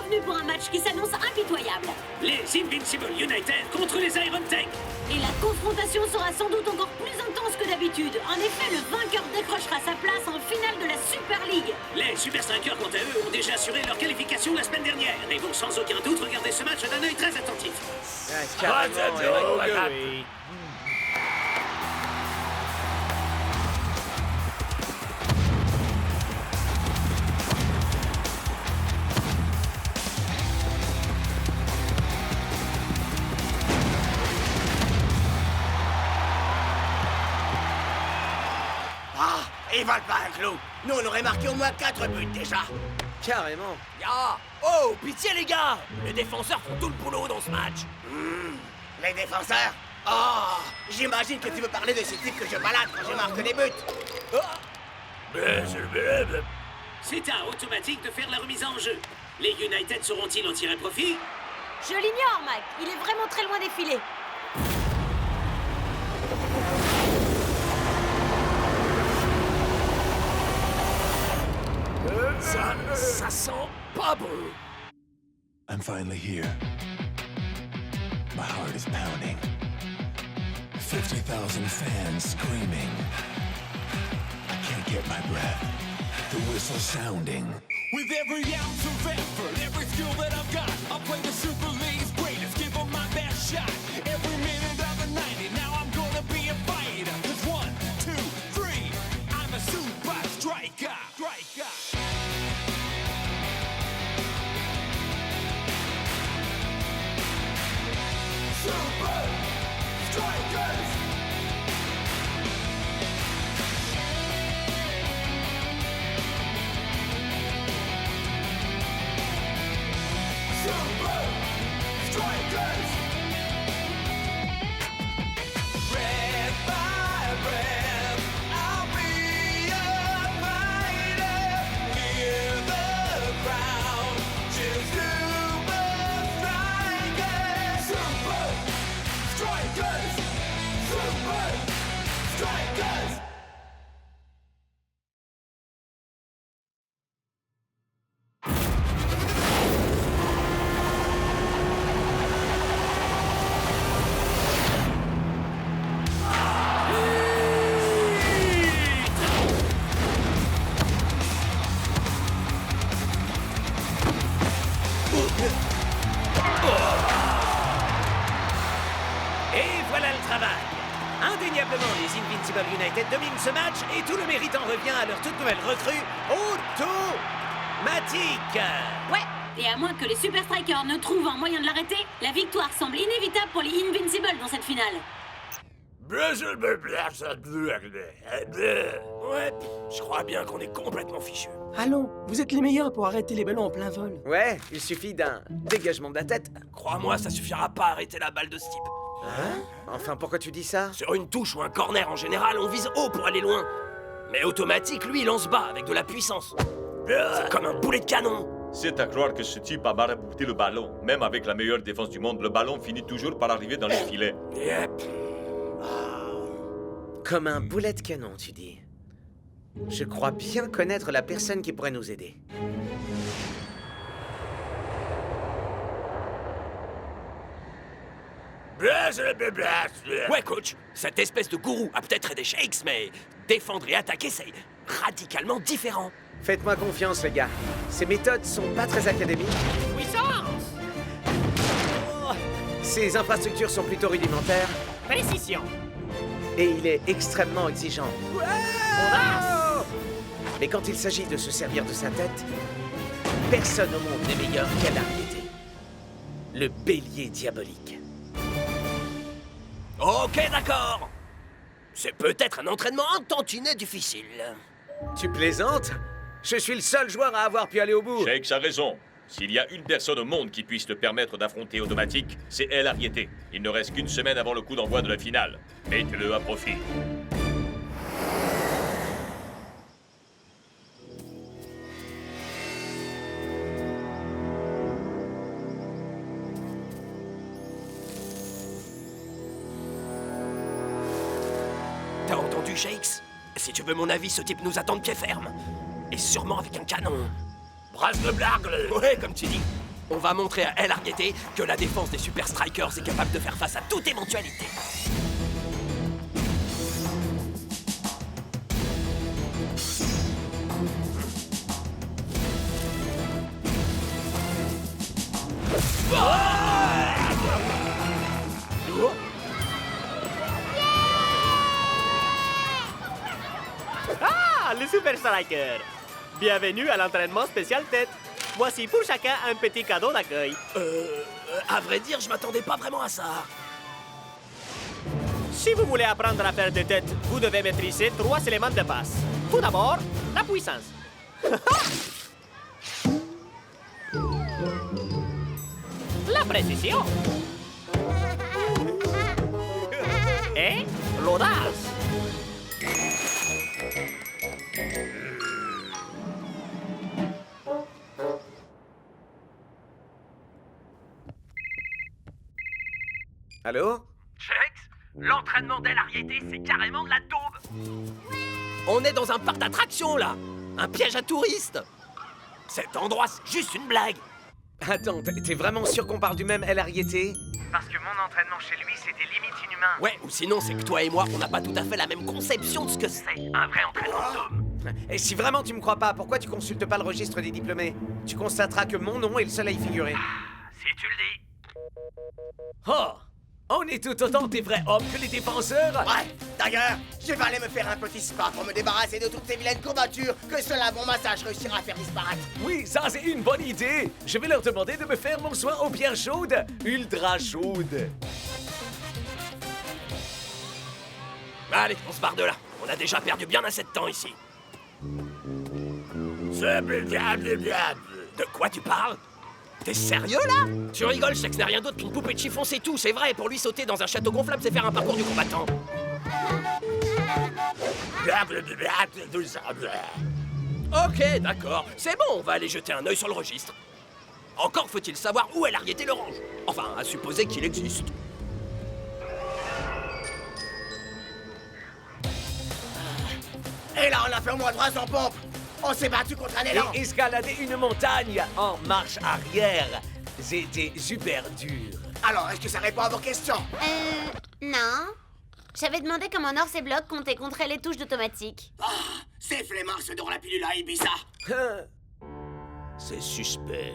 bienvenue pour un match qui s'annonce impitoyable. Les Invincible United contre les Iron Tank. Et la confrontation sera sans doute encore plus intense que d'habitude. En effet, le vainqueur décrochera sa place en finale de la Super League. Les Super Strikers, quant à eux, ont déjà assuré leur qualification la semaine dernière et vont sans aucun doute regarder ce match d'un œil très attentif. Ils valent pas un clou. Nous, on aurait marqué au moins 4 buts déjà. Carrément. Ya! Oh, pitié les gars! Les défenseurs font tout le boulot dans ce match. Les défenseurs. Oh, j'imagine que tu veux parler de ces types que je balade quand je marque des buts. C'est à Automatique de faire la remise en jeu. Les United sauront-ils en tirer profit? Je l'ignore, Mike. Il est vraiment très loin des filets. Ça sent pas bon. I'm finally here. My heart is pounding. 50,000 fans screaming. I can't get my breath. The whistle sounding. With every ounce of effort, every skill that I've got, I'll play the Super League's greatest, give them my best shot. Every minute of the 90, now I'm gonna be a fighter. 'Cause 1, 2, 3, I'm a super striker. Super Strikers! Super Strikers! Red by red, I'll be a fighter. Hear the crowd cheer Super Strikers! Super Strikers! Super Strikers! Et voilà le travail. Indéniablement, les Invincible United dominent ce match et tout le mérite en revient à leur toute nouvelle recrue, Automatique. Ouais. Et à moins que les Super Strikers ne trouvent un moyen de l'arrêter, la victoire semble inévitable pour les Invincible dans cette finale. Ouais, je crois bien qu'on est complètement fichus. Allô, vous êtes les meilleurs pour arrêter les ballons en plein vol. Ouais, il suffit d'un dégagement de la tête. Crois-moi, ça suffira pas à arrêter la balle de ce type. Hein? Enfin, pourquoi tu dis ça? Sur une touche ou un corner en général, on vise haut pour aller loin. Mais Automatique, lui, il lance bas avec de la puissance. C'est comme un boulet de canon. C'est à croire que ce type a marabouté le ballon. Même avec la meilleure défense du monde, le ballon finit toujours par arriver dans les filets. Yep. Comme un boulet de canon, tu dis. Je crois bien connaître la personne qui pourrait nous aider. Ouais, coach, cette espèce de gourou a peut-être des shakes, mais défendre et attaquer, c'est radicalement différent. Faites-moi confiance, les gars. Ces méthodes sont pas très académiques. Puissance! Ces infrastructures sont plutôt rudimentaires. Précision! Et il est extrêmement exigeant. Audace! Mais quand il s'agit de se servir de sa tête, personne au monde n'est meilleur qu'elle a été. Le bélier diabolique. Ok, d'accord. C'est peut-être un entraînement un tantinet difficile. Tu plaisantes? Je suis le seul joueur à avoir pu aller au bout. Shakes a raison. S'il y a une personne au monde qui puisse te permettre d'affronter Automatique, c'est elle, Ariete. Il ne reste qu'une semaine avant le coup d'envoi de la finale. Mettez-le à profit. T'as entendu, Shakes? Si tu veux mon avis, ce type nous attend de pied ferme. Et sûrement avec un canon. Brasse le blague! Ouais, comme tu dis. On va montrer à El Ariete que la défense des Super Strikers est capable de faire face à toute éventualité. Ah, les Super Strikers! Bienvenue à l'entraînement spécial tête. Voici pour chacun un petit cadeau d'accueil. À vrai dire, je m'attendais pas vraiment à ça. Si vous voulez apprendre à faire des têtes, vous devez maîtriser 3 éléments de base. Tout d'abord, la puissance. La précision. Et l'audace. Allô? Shex, l'entraînement d'El Ariete, c'est carrément de la daube. On est dans un parc d'attractions, là. Un piège à touristes. Cet endroit, c'est juste une blague. Attends, t'es vraiment sûr qu'on parle du même El Ariete? Parce que mon entraînement chez lui, c'était limite inhumain. Ouais, ou sinon, c'est que toi et moi, on n'a pas tout à fait la même conception de ce que c'est. Un vrai entraînement d'homme. Et si vraiment tu me crois pas, pourquoi tu consultes pas le registre des diplômés? Tu constateras que mon nom est le seul à y figurer. Si tu le dis. Oh! On est tout autant des vrais hommes que les défenseurs! Ouais, d'ailleurs, je vais aller me faire un petit spa pour me débarrasser de toutes ces vilaines courbatures que seul un bon massage réussira à faire disparaître. Oui, ça c'est une bonne idée! Je vais leur demander de me faire mon soin aux pierres chaudes, ultra chaudes. Allez, on se barre de là. On a déjà perdu bien assez de temps ici. De quoi tu parles? T'es sérieux, là? Tu rigoles, Shex n'est rien d'autre qu'une poupée de chiffon, c'est tout, c'est vrai. Pour lui, sauter dans un château gonflable, c'est faire un parcours du combattant. Ok, d'accord. C'est bon, on va aller jeter un œil sur le registre. Encore faut-il savoir où El Ariete le range. Enfin, à supposer qu'il existe. Et là, on a fait au moins 300 pompes. On s'est battu contre un élan. Et escalader une montagne en marche arrière, c'était super dur. Alors, est-ce que ça répond à vos questions? Non. J'avais demandé comment Norse et Block comptaient contrer les touches d'automatique. Ah, ces flemmards se donnent la pilule à Ibiza. C'est suspect.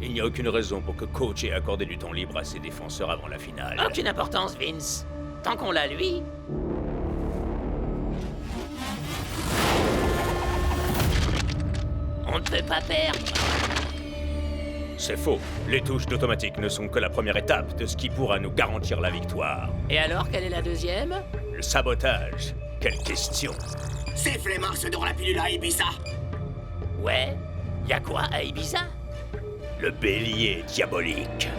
Il n'y a aucune raison pour que Coach ait accordé du temps libre à ses défenseurs avant la finale. Aucune importance, Vince. Tant qu'on l'a lui. On ne peut pas perdre. C'est faux. Les touches d'automatique ne sont que la première étape de ce qui pourra nous garantir la victoire. Et alors, quelle est la deuxième? Le sabotage. Quelle question. Ces flemmards se donnent la pilule à Ibiza. Ouais. Y a quoi à Ibiza? Le bélier diabolique.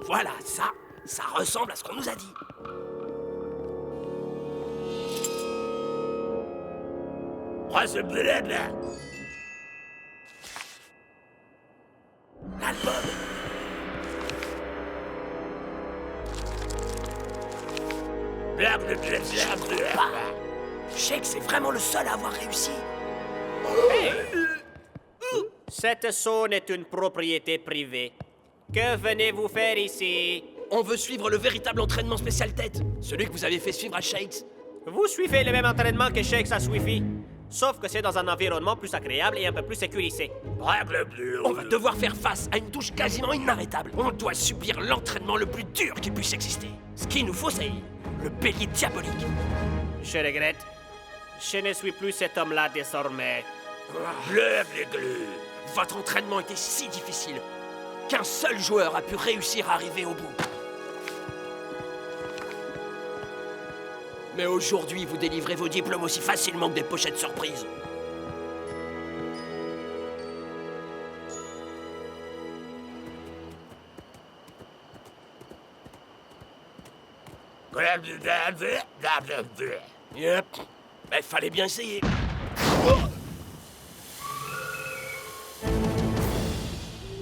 Voilà, ça ressemble à ce qu'on nous a dit. L'album. Shex, c'est vraiment le seul à avoir réussi. Cette zone est une propriété privée. Que venez-vous faire ici? On veut suivre le véritable entraînement spécial tête, celui que vous avez fait suivre à Shex. Vous suivez le même entraînement que Shex a suivi. Sauf que c'est dans un environnement plus agréable et un peu plus sécurisé. On va devoir faire face à une touche quasiment inarrêtable. On doit subir l'entraînement le plus dur qui puisse exister. Ce qu'il nous faut, c'est le bélier diabolique. Je regrette. Je ne suis plus cet homme-là désormais. Votre entraînement était si difficile qu'un seul joueur a pu réussir à arriver au bout. Mais aujourd'hui, vous délivrez vos diplômes aussi facilement que des pochettes surprises. Yep. Ben, fallait bien essayer.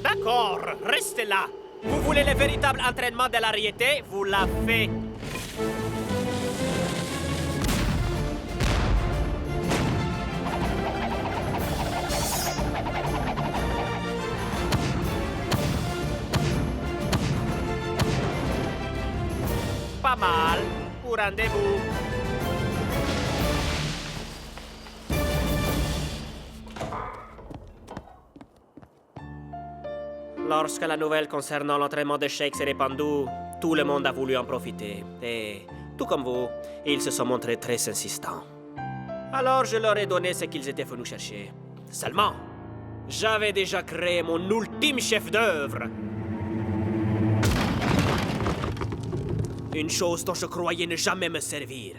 D'accord, restez là. Vous voulez le véritable entraînement de l'ariété? Vous l'avez. Pas mal pour un début. Lorsque la nouvelle concernant l'entraînement de Shake s'est répandue, tout le monde a voulu en profiter. Et, tout comme vous, ils se sont montrés très insistants. Alors je leur ai donné ce qu'ils étaient venus chercher. Seulement, j'avais déjà créé mon ultime chef-d'œuvre. Une chose dont je croyais ne jamais me servir.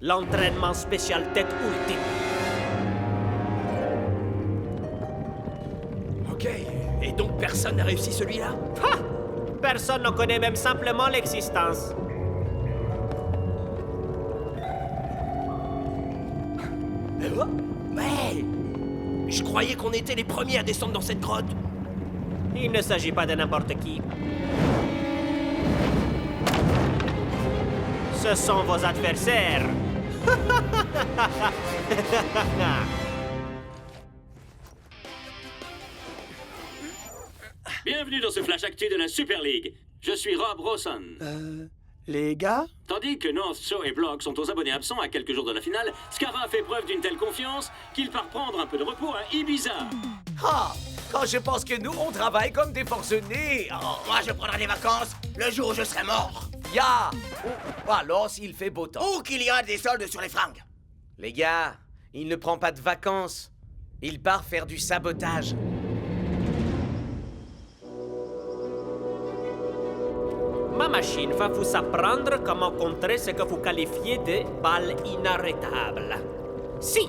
L'entraînement spécial tête ultime. Ok, et donc personne n'a réussi celui-là? Ha! Personne n'en connaît même simplement l'existence. Ouais! Je croyais qu'on était les premiers à descendre dans cette grotte. Il ne s'agit pas de n'importe qui. Ce sont vos adversaires. Bienvenue dans ce flash actu de la Super League. Je suis Rob Rawson. Les gars? Tandis que North, Shaw et Block sont aux abonnés absents à quelques jours de la finale, Scarra fait preuve d'une telle confiance qu'il part prendre un peu de repos à Ibiza. Ah! Quand je pense que nous, on travaille comme des forcenés. Oh, moi, je prendrai des vacances le jour où je serai mort. Ya! Oh, alors, s'il fait beau temps. Ou qu'il y a des soldes sur les fringues. Les gars, il ne prend pas de vacances. Il part faire du sabotage. Ma machine va vous apprendre comment contrer ce que vous qualifiez de balles inarrêtables. Si,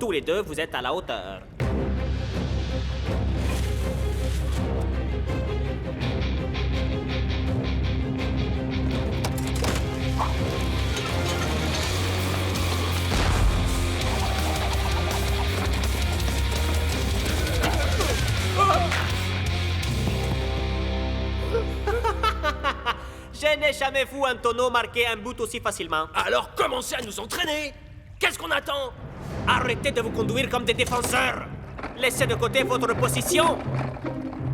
tous les deux, vous êtes à la hauteur. Je n'ai jamais vu un tonneau marquer un but aussi facilement. Alors commencez à nous entraîner! Qu'est-ce qu'on attend? Arrêtez de vous conduire comme des défenseurs. Laissez de côté votre position.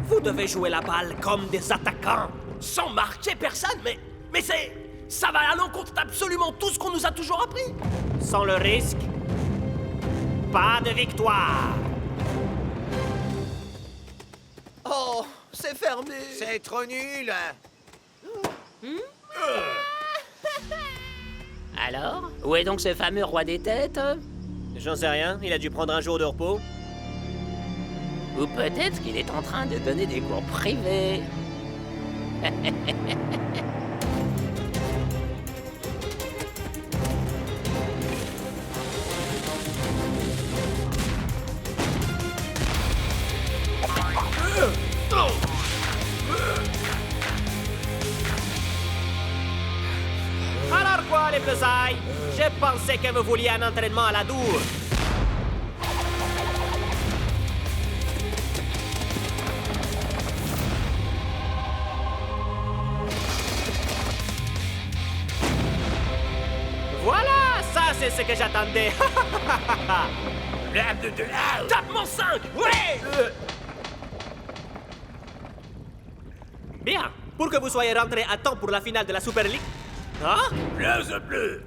Vous devez jouer la balle comme des attaquants. Sans marquer personne, mais c'est... Ça va à l'encontre d'absolument tout ce qu'on nous a toujours appris! Sans le risque, pas de victoire. Oh, c'est fermé! C'est trop nul. Alors, où est donc ce fameux roi des têtes? J'en sais rien, il a dû prendre un jour de repos. Ou peut-être qu'il est en train de donner des cours privés. Alors quoi, les Bleusailles? Je pensais que vous vouliez un entraînement à la Dour. Voilà, ça c'est ce que j'attendais. Tape-moi 5! Ouais! Bien, pour que vous soyez rentrés à temps pour la finale de la Super League. Hein? Blaze bleu!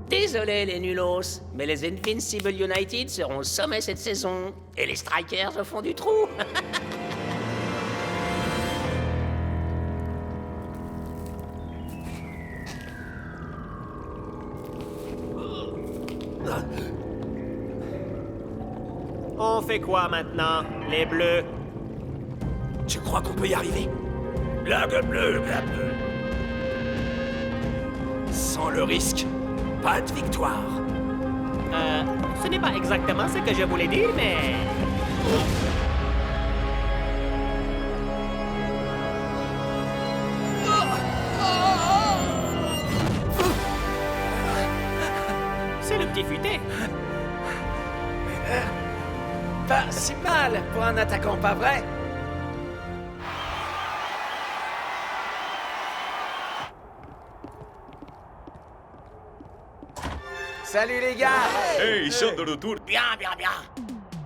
Désolé les nulos, mais les Invincible United seront au sommet cette saison. Et les Strikers au fond du trou. On fait quoi maintenant, les Bleus? Je crois qu'on peut y arriver. Blague bleue, blague bleue. Sans le risque, pas de victoire. Ce n'est pas exactement ce que je voulais dire, mais... C'est le petit futé. Pas si mal pour un attaquant, pas vrai? Salut les gars! Hey, ils sont de retour. Bien, bien, bien.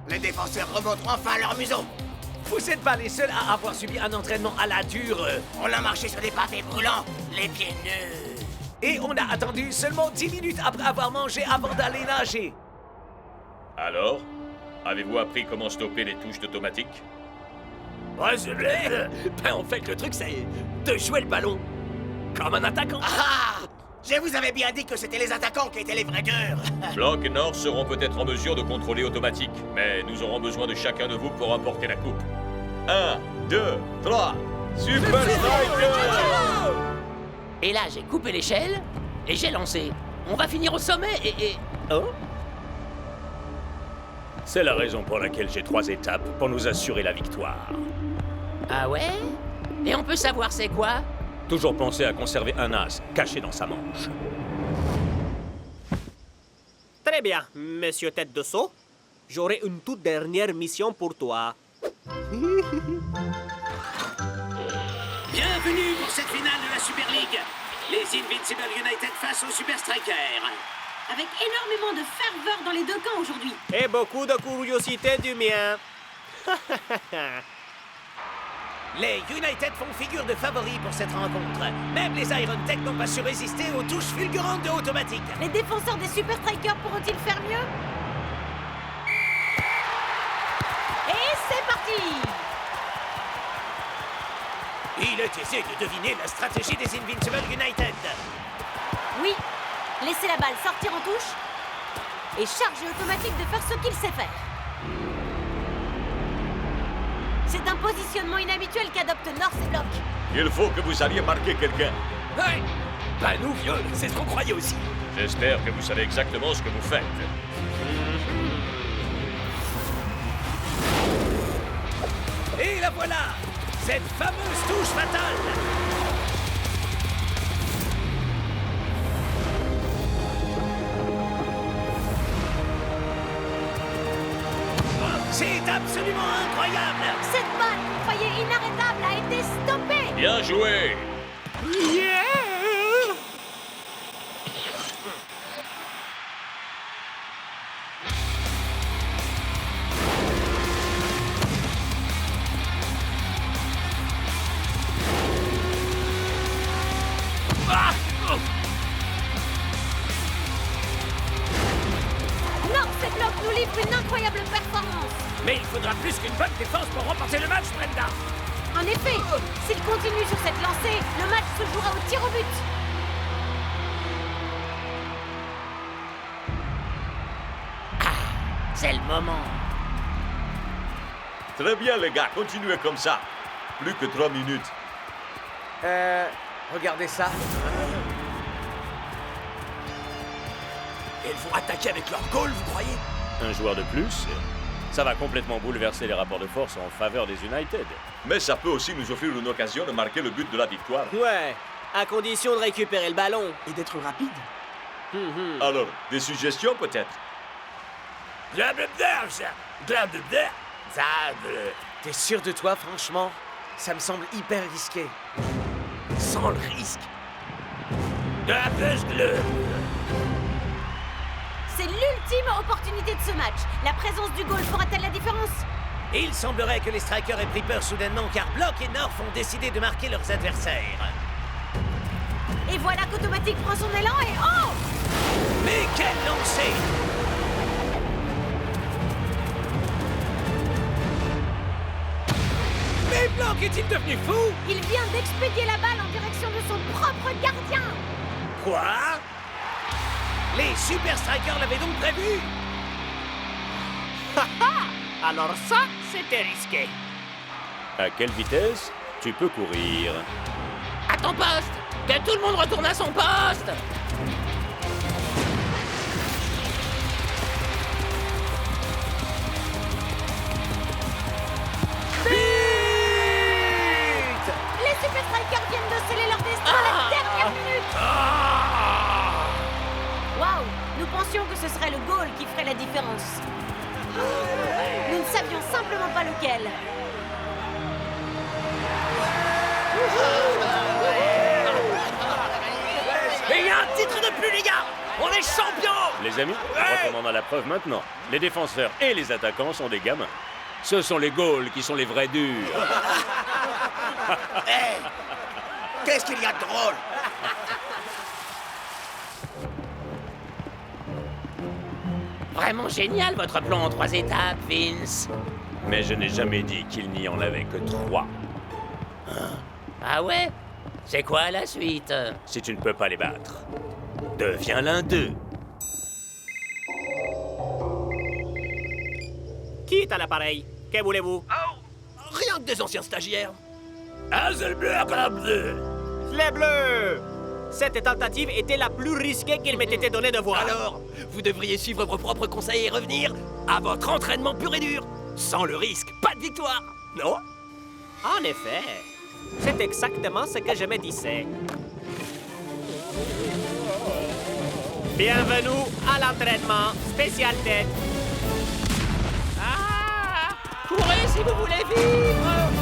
Les défenseurs remonteront enfin leur museau. Vous n'êtes pas les seuls à avoir subi un entraînement à la dure. On a marché sur des pavés brûlants, les pieds nus. Et on a attendu seulement 10 minutes après avoir mangé avant d'aller nager. Alors, avez-vous appris comment stopper les touches d'automatique? Ouais, je l'ai. Ben, en fait, le truc, c'est de jouer le ballon. Comme un attaquant. Ah! Je vous avais bien dit que c'était les attaquants qui étaient les vrais durs. Block et North seront peut-être en mesure de contrôler automatique, mais nous aurons besoin de chacun de vous pour remporter la coupe. 1, 2, 3, Super Striker! Et là, j'ai coupé l'échelle et j'ai lancé. On va finir au sommet et... Oh? C'est la raison pour laquelle j'ai 3 étapes pour nous assurer la victoire. Ah ouais? Et on peut savoir c'est quoi? Toujours penser à conserver un as caché dans sa manche. Très bien, monsieur Tête de Seau. J'aurai une toute dernière mission pour toi. Bienvenue pour cette finale de la Super League. Les Invincible United face aux Super Strikers. Avec énormément de ferveur dans les deux camps aujourd'hui. Et beaucoup de curiosité du mien. Les United font figure de favoris pour cette rencontre. Même les Iron Tech n'ont pas su résister aux touches fulgurantes de automatique. Les défenseurs des Super Strikers pourront-ils faire mieux? Et c'est parti! Il est aisé de deviner la stratégie des Invincible United. Oui, laissez la balle sortir en touche et charger automatique de faire ce qu'il sait faire. C'est un positionnement inhabituel qu'adopte North et Block. Il faut que vous alliez marquer quelqu'un. Ouais. Bah nous, vieux, c'est ce qu'on croyait aussi. J'espère que vous savez exactement ce que vous faites. Et la voilà, cette fameuse touche fatale. C'est absolument incroyable. Cette balle qu'on croyait inarrêtable a été stoppée. Bien joué. North et Block nous livrent une incroyable performance. Mais il faudra plus qu'une bonne défense pour remporter le match, Brenda. En effet, s'il continue sur cette lancée, le match se jouera au tir au but. C'est le moment. Très bien, les gars, continuez comme ça. Plus que 3 minutes. Regardez ça. Elles vont attaquer avec leur goal, vous croyez? Un joueur de plus, ça va complètement bouleverser les rapports de force en faveur des United. Mais ça peut aussi nous offrir une occasion de marquer le but de la victoire. Ouais, à condition de récupérer le ballon. Et d'être rapide. Alors, des suggestions peut-être? T'es sûr de toi, franchement? Ça me semble hyper risqué. Sans le risque. C'est l'ultime opportunité de ce match. La présence du goal fera-t-elle la différence? Et il semblerait que les Strikers aient pris peur soudainement car Block et North ont décidé de marquer leurs adversaires. Et voilà qu'Automatique prend son élan et oh! Mais quel lancer! Mais Block est-il devenu fou? Il vient d'expédier la balle en direction de son propre gardien. Quoi? Les Super Strikers l'avaient donc prévu? Alors ça, c'était risqué. À quelle vitesse tu peux courir? À ton poste! Que tout le monde retourne à son poste! pensions que ce serait le goal qui ferait la différence. Nous ne savions simplement pas lequel. Et il y a un titre de plus, les gars! On est champions! Les amis, je crois qu'on en a la preuve maintenant. Les défenseurs et les attaquants sont des gamins. Ce sont les goals qui sont les vrais durs. Hé! Qu'est-ce qu'il y a de drôle? Vraiment génial votre plan en 3 étapes, Vince. Mais je n'ai jamais dit qu'il n'y en avait que 3. Ah ouais? C'est quoi la suite? Si tu ne peux pas les battre, deviens l'un d'eux. Qui est à l'appareil? Que voulez-vous? Rien que des anciens stagiaires. Les Bleus! Cette tentative était la plus risquée qu'il m'ait été donné de voir. Alors, vous devriez suivre vos propres conseils et revenir à votre entraînement pur et dur. Sans le risque, pas de victoire, non? En effet, c'est exactement ce que je me disais. Bienvenue à l'entraînement spécial tête. Courez si vous voulez vivre!